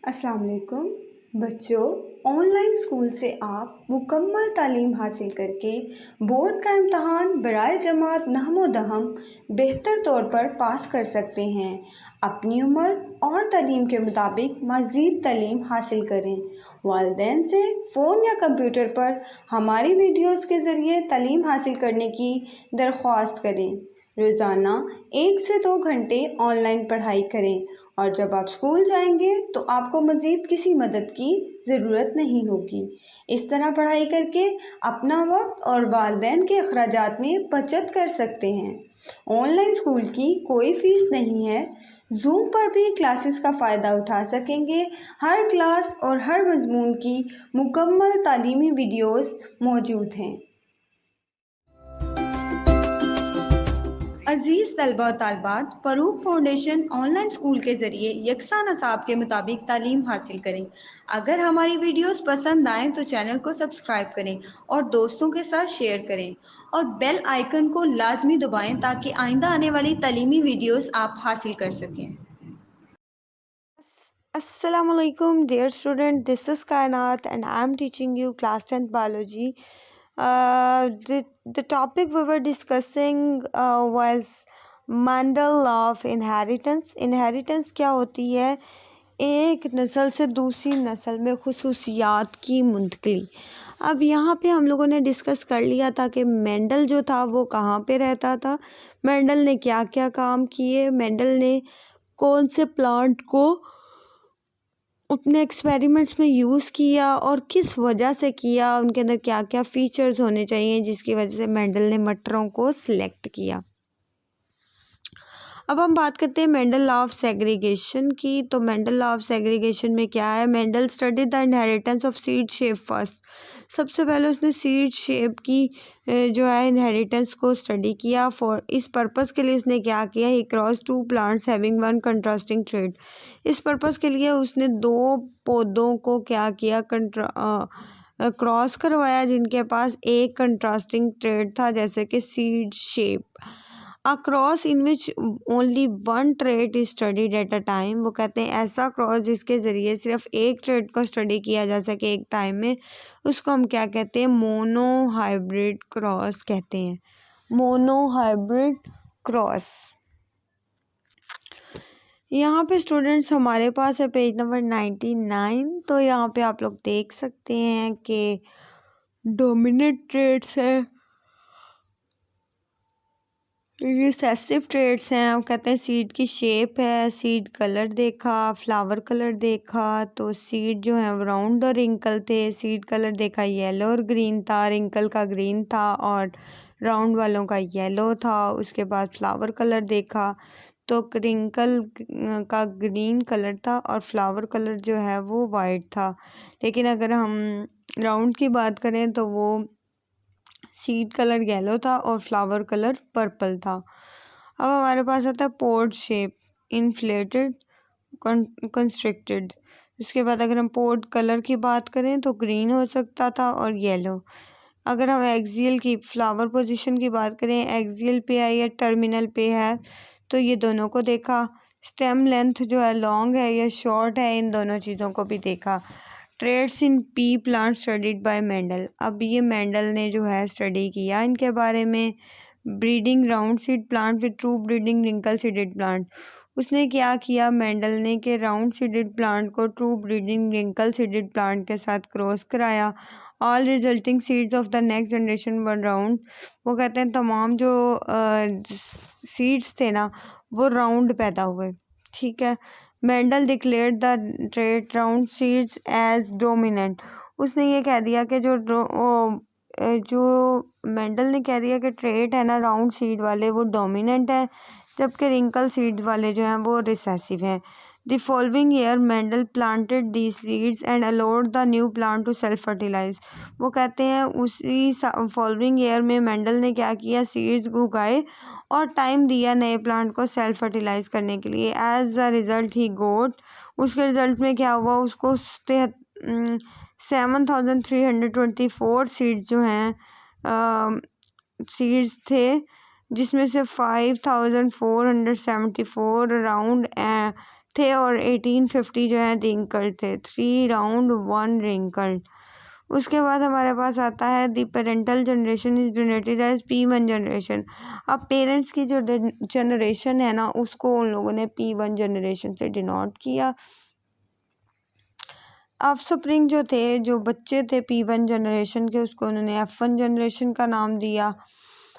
अस्सलाम वालेकुम बच्चों। ऑनलाइन स्कूल से आप मुकम्मल तालीम हासिल करके बोर्ड का इम्तहान बराए जमात नहमो दहम बेहतर तौर पर पास कर सकते हैं। अपनी उम्र और तालीम के मुताबिक मज़ीद तालीम हासिल करें। वालिदैन से फ़ोन या कंप्यूटर पर हमारी वीडियोज़ के ज़रिए तालीम हासिल करने की दरख्वास्त करें। रोज़ाना 1 से 2 घंटे ऑनलाइन पढ़ाई करें और जब आप स्कूल जाएंगे तो आपको मज़ीद किसी मदद की ज़रूरत नहीं होगी। इस तरह पढ़ाई करके अपना वक्त और वालिदैन के अखराजात में बचत कर सकते हैं। ऑनलाइन स्कूल की कोई फ़ीस नहीं है। ज़ूम पर भी क्लासेस का फ़ायदा उठा सकेंगे। हर क्लास और हर मज़मून की मुकम्मल तालीमी वीडियोज़ मौजूद हैं। अजीज़ तलबा और तालबात, फ़रूक फाउंडेशन ऑनलाइन स्कूल के ज़रिए यकसा नसाब के मुताबिक तालीम हासिल करें। अगर हमारी वीडियोस पसंद आएँ तो चैनल को सब्सक्राइब करें और दोस्तों के साथ शेयर करें और बेल आइकन को लाजमी दबाएं ताकि आइंदा आने वाली तालीमी वीडियोस आप हासिल कर सकें। Assalamu alaikum, dear student. This is Kainat, and I am teaching you class 10th biology. The topic we were discussing was Mandel law of inheritance. Inheritance क्या होती है? एक नस्ल से दूसरी नस्ल में खुसूसियात की मुंतकली। अब यहाँ पे हम लोगों ने डिस्कस कर लिया था कि मेंडल जो था वो कहाँ पे रहता था, मेंडल ने क्या क्या काम किए, मेंडल ने कौन से प्लांट को अपने एक्सपेरिमेंट्स में यूज़ किया और किस वजह से किया, उनके अंदर क्या क्या फ़ीचर्स होने चाहिए जिसकी वजह से मेंडल ने मटरों को सिलेक्ट किया। अब हम बात करते हैं मेंडल लॉ ऑफ सेग्रीगेशन की। तो मेंडल लॉ ऑफ सेग्रीगेशन में क्या है? Mendel study the inheritance of seed shape first. सबसे पहले उसने सीड शेप की जो है इनहेरिटेंस को स्टडी किया। फॉर इस पर्पस के लिए उसने क्या किया? He cross two plants having one contrasting trait. इस पर्पस के लिए उसने दो पौधों को क्या किया? क्रॉस करवाया जिनके पास एक कंट्रास्टिंग ट्रेड था, जैसे कि seed shape. A cross in which only one trade is studied at a time. वो कहते हैं ऐसा क्रॉस जिसके ज़रिए सिर्फ एक ट्रेड को स्टडी किया जा सके एक टाइम में, उसको हम क्या कहते हैं? मोनो हाइब्रिड क्रॉस कहते हैं। Mono hybrid cross. यहाँ पे स्टूडेंट्स हमारे पास है पेज नंबर 99। तो यहाँ पे आप लोग देख सकते हैं कि डोमिनेंट ट्रेड्स है, रिसेसिव ट्रेड्स हैं। वो कहते हैं सीड की शेप है, सीड कलर देखा, फ्लावर कलर देखा। तो सीड जो है वो राउंड और रिंकल थे। सीड कलर देखा येलो और ग्रीन था, रिंकल का ग्रीन था और राउंड वालों का येलो था। उसके बाद फ्लावर कलर देखा तो रिंकल का ग्रीन कलर था और फ्लावर कलर जो है वो वाइट था। लेकिन अगर हम राउंड की बात करें तो वो सीड कलर येलो था और फ्लावर कलर पर्पल था। अब हमारे पास आता है पोड शेप, इन्फ्लेटेड, कंस्ट्रिक्टेड। उसके बाद अगर हम पोड कलर की बात करें तो ग्रीन हो सकता था और येलो। अगर हम एक्सियल की फ्लावर पोजीशन की बात करें, एक्सियल पे है या टर्मिनल पे है, तो ये दोनों को देखा। स्टेम लेंथ जो है लॉन्ग है या शॉर्ट है, इन दोनों चीज़ों को भी देखा। Traits in pea plant studied by Mendel. अब ये मेंडल ने जो है स्टडी किया इनके बारे में। Breeding round seed plant with true breeding wrinkle seeded plant. उसने क्या किया मेंडल ने कि राउंड सीडेड प्लांट को true breeding wrinkle seeded plant के साथ क्रॉस कराया। All resulting seeds of the next generation one round. वो कहते हैं तमाम जो सीड्स थे ना वो राउंड पैदा हुए। ठीक है। Mendel declared the trait round seeds as dominant. उसने ये कह दिया कि जो मेंडल ने कह दिया कि ट्रेड है ना राउंड सीड वाले वो डोमिनेंट है, जबकि रिंकल सीड वाले जो हैं वो रिसेसिव हैं। The following year Mendel planted the seeds and allowed the new plant to self fertilize. वो कहते हैं उसी फॉलोइंग ईयर में मेंडल ने क्या किया? सीड्स उगाए और टाइम दिया नए प्लांट को सेल्फ फर्टिलाइज करने के लिए। एज अ रिजल्ट ही गोट, उसके रिजल्ट में क्या हुआ? उसको 7324 सीड्स जो हैं सीड्स थे, जिसमें से 5474 राउंड थे और 1850 जो है रिंकल्ड थे। 3 राउंड 1 रिंकल्ड। उसके बाद हमारे पास आता है the parental generation is denoted as P1 generation. अब पेरेंट्स की जो जनरेशन है ना उसको उन लोगों ने P1 जनरेशन से डिनोट किया। ऑफस्प्रिंग जो थे, जो बच्चे थे P1 जनरेशन के, उसको उन्होंने F1 जनरेशन का नाम दिया।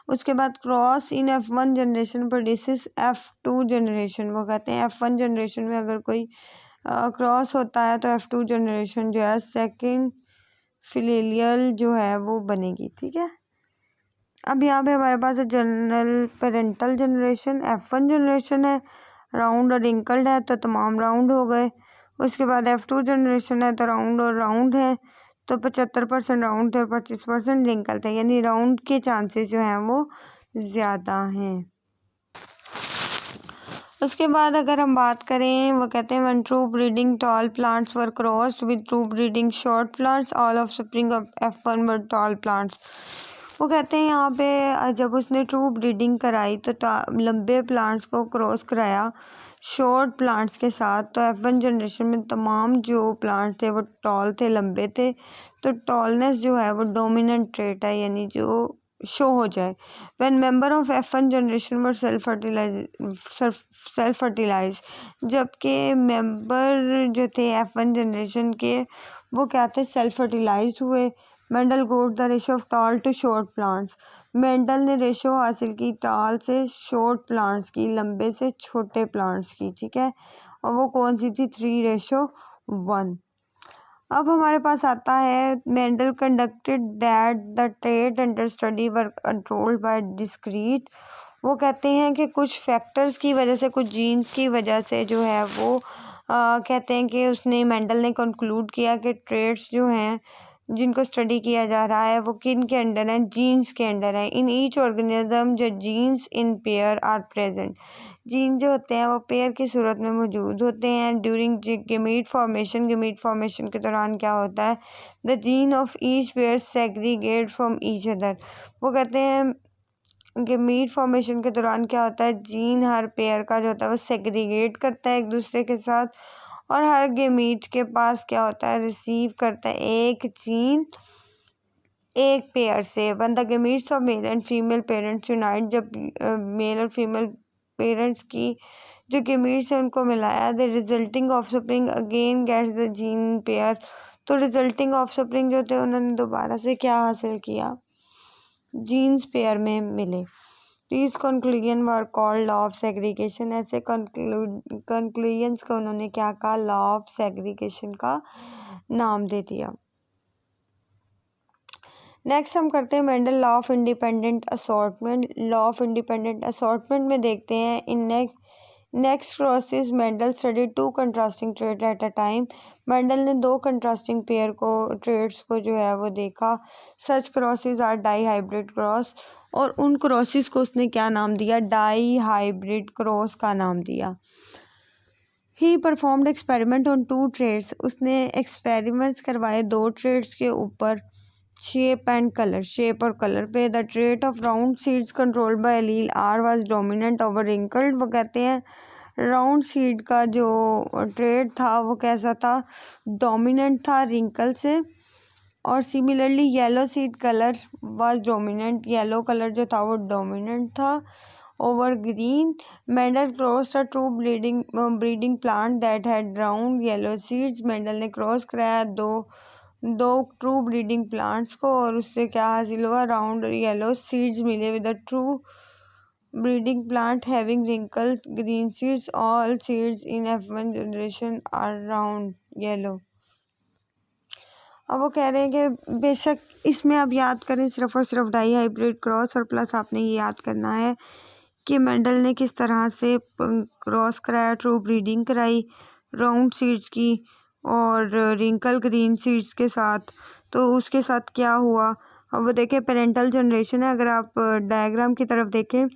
उसके बाद cross in F1 generation produces F2 generation. वो कहते हैं F1 जनरेशन में अगर कोई क्रॉस होता है तो F2 जनरेशन जो है सेकंड फिलियल जो है वो बनेगी। ठीक है, अब यहाँ पे हमारे पास general parental generation F1 generation है, राउंड और रिंकल्ड है तो तमाम राउंड हो गए। उसके बाद F2 जनरेशन है तो राउंड और राउंड है तो 75% राउंड थे और 25% रिंकल थे, यानी राउंड के चांसेस जो हैं वो ज़्यादा हैं। उसके बाद अगर हम बात करें, वो कहते हैं when true breeding tall plants were crossed with true breeding short plants all of spring of F1 were tall plants। वो कहते हैं यहाँ पे जब उसने ट्रू ब्रीडिंग कराई तो लंबे प्लांट्स को क्रॉस कराया शॉर्ट प्लांट्स के साथ, तो F1 जनरेशन में तमाम जो प्लांट थे वो टॉल थे, लंबे थे। तो टॉलनेस जो है वो डोमिनेंट ट्रेट है, यानी जो शो हो जाए। When member of F1 generation were self fertilize, जबकि मेंबर जो थे F1 जनरेशन के वो क्या थे, सेल्फ फर्टिलाइज हुए। Mendel got the ratio of tall to short plants. Mendel ने रेशो हासिल की टॉल से शॉर्ट प्लांट्स की, लंबे से छोटे प्लांट्स की। ठीक है, और वो कौन सी थी, 3:1। अब हमारे पास आता है Mendel conducted that the trade under study were controlled by discrete. वो कहते हैं कि कुछ फैक्टर्स की वजह से, कुछ जीन्स की वजह से जो है वो कहते हैं कि उसने मेंडल ने कंक्लूड किया कि ट्रेड्स जो हैं जिनको स्टडी किया जा रहा है वो किन के अंडर हैं, जीन्स के अंडर है। इन ईच ऑर्गेनिज्म जो genes in pair are present, gene जो होते हैं वो पेयर की सूरत में मौजूद होते हैं। During gamete formation, gamete formation के दौरान क्या होता है, the gene of each pair segregate from each other. वो कहते हैं गेमीट फॉर्मेशन के दौरान क्या होता है, जीन हर पेयर का जो होता है वो सेग्रीगेट करता है एक दूसरे के साथ, और हर गेमीट के पास क्या होता है, रिसीव करता है एक जीन एक पेयर से। When the gametes of male and female parents unite, जब मेल और फीमेल पेरेंट्स की जो गेमीट्स हैं उनको मिलाया, the resulting offspring again gets the gene pair. तो रिजल्टिंग ऑफस्प्रिंग जो थे उन्होंने दोबारा से क्या हासिल किया, जीन्स पेयर में मिले। These conclusion were called law of segregation। ऐसे conclusions को उन्होंने क्या कहा, law of segregation का नाम दे दिया। नेक्स्ट हम करते हैं Mendel law of independent assortment. Law of independent assortment में देखते हैं, in next crosses Mendel study 2 contrasting trade at a time. Mendel ने 2 कंट्रास्टिंग पेयर को, ट्रेड्स को जो है वो देखा। Such crosses are dihybrid cross, और उन क्रॉसेस को उसने क्या नाम दिया, डाई हाइब्रिड क्रॉस का नाम दिया। He performed experiment on 2 traits, उसने एक्सपेरिमेंट्स करवाए 2 ट्रेड्स के ऊपर, शेप एंड कलर, शेप और कलर पे। The trait of round seeds controlled by allele R was dominant over wrinkled. वो कहते हैं राउंड सीड का जो ट्रेट था वो कैसा था, डोमिनेंट था रिंकल से। और similarly yellow seed colour was dominant, yellow colour जो था वो डोमिनेंट था over green. Mendel crossed a true breeding plant that had round yellow seeds. Mendel ने क्रॉस कराया दो ट्रू ब्रीडिंग प्लांट्स को, और उससे क्या हासिल हुआ, राउंड येलो सीड्स मिले। With the true breeding plant having wrinkle green seeds, all seeds in F1 generation are round yellow. अब वो कह रहे हैं कि बेशक इसमें आप याद करें सिर्फ और सिर्फ डाई हाइब्रिड क्रॉस, और प्लस आपने ये याद करना है कि मेंडल ने किस तरह से क्रॉस कराया, ट्रू ब्रीडिंग कराई राउंड सीड्स की और रिंकल ग्रीन सीड्स के साथ। तो उसके साथ क्या हुआ, अब वो देखें पेरेंटल जनरेशन है, अगर आप डायग्राम की तरफ देखें,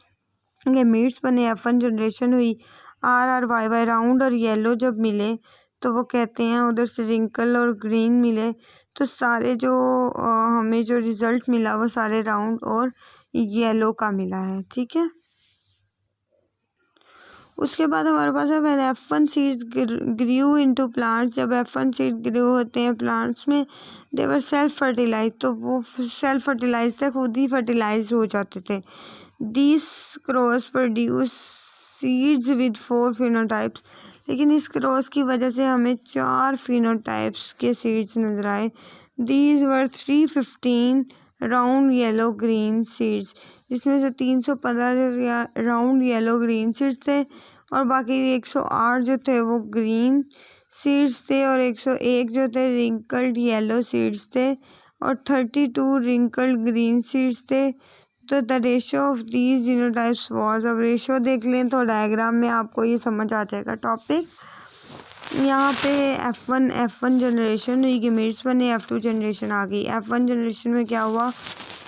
गेमीट्स बने, F1 जनरेशन हुई, RRYY राउंड और येलो जब मिले तो वो कहते हैं उधर से रिंकल और ग्रीन मिले, तो सारे जो हमें जो रिज़ल्ट मिला वो सारे राउंड और येलो का मिला है। ठीक है, उसके बाद हमारे पास है when F1 seeds grew into plants. जब F1 सीड ग्रू होते हैं प्लांट्स में, दे वर सेल्फ फर्टिलाइज, तो वो सेल्फ फर्टिलाइज थे, खुद ही फर्टिलाइज हो जाते थे। This cross produce seeds with 4 phenotypes, लेकिन इस क्रॉस की वजह से हमें 4 फिनोटाइप्स के सीड्स नजर आए। These were 315 round yellow green seeds, जिसमें से 315 राउंड येलो ग्रीन सीड्स थे और बाकी 108 जो थे वो ग्रीन सीड्स थे और 101 जो थे रिंकल्ड येलो सीड्स थे और 32 रिंकल्ड ग्रीन सीड्स थे। तो the ratio of these genotypes was, अब रेशो देख लें तो डायग्राम में आपको ये समझ आ जाएगा टॉपिक। यहाँ पे F1 जनरेशन हुई, गेमेट्स बने, F2 जनरेशन आ गई। F1 जनरेशन में क्या हुआ,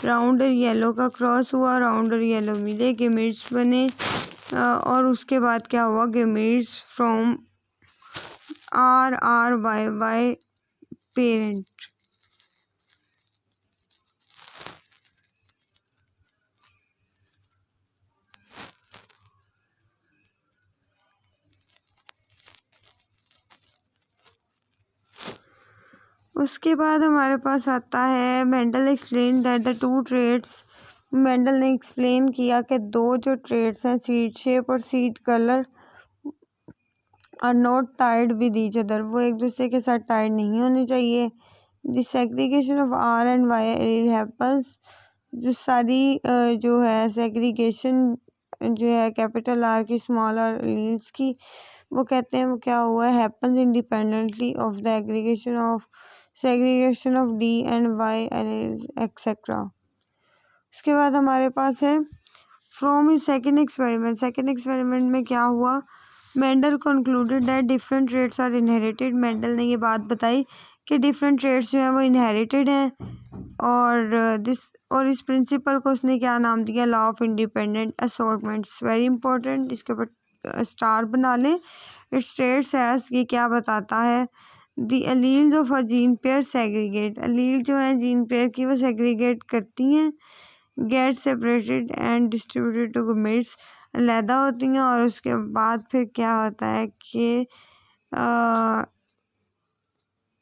राउंड और येलो का क्रॉस हुआ, राउंड और येलो मिले, गेमेट्स बने और उसके बाद क्या हुआ, गेमेट्स फ्रॉम RRYY पेरेंट। उसके बाद हमारे पास आता है Mendel explain that the 2 traits. Mendel ने एक्सप्लेन किया कि 2 जो ट्रेड्स हैं, सीड शेप और seed colour, are not tied with each other, वो एक दूसरे के साथ टाइड नहीं होने चाहिए। The segregation of R and Y allele happens, जो सारी जो है सेग्रीगेशन जो है कैपिटल R की, स्मॉल R एलील्स की, वो कहते हैं वो क्या हुआ है, happens independently of the aggregation of segregation of D and Y alleles etcetera. उसके बाद हमारे पास है from his second experiment. Second experiment में क्या हुआ, Mendel concluded that different traits are inherited. Mendel ने ये बात बताई कि डिफरेंट ट्रेड्स जो हैं वो इनहेरिटेड हैं और इस प्रिंसिपल को उसने क्या नाम दिया, law of independent assortments. Very important, इसके ऊपर स्टार बना लें। इट स्टेट्स एज, ये क्या बताता है, the alleles of a gene pair segregate, allele जो है जीन पेयर की वो सेग्रीगेट करती हैं, get separated and distributed to gametes, अलहदा होती हैं और उसके बाद फिर क्या होता है कि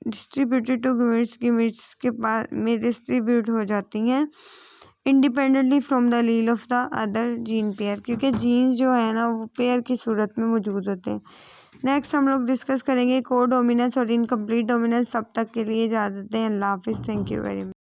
डिस्ट्रीब्यूटेड टू गमेट्स, गमेट्स के पास में डिस्ट्रीब्यूट हो जाती हैं independently from the allele of the other gene pair, क्योंकि जीन जो है ना वो पेयर की सूरत में मौजूद होते हैं। नेक्स्ट हम लोग डिस्कस करेंगे को डोमिनेंस और इनकम्प्लीट डोमिनेंस। तब तक के लिए इजाज़त दें, अल्लाह हाफिज़, थैंक यू वेरी मच।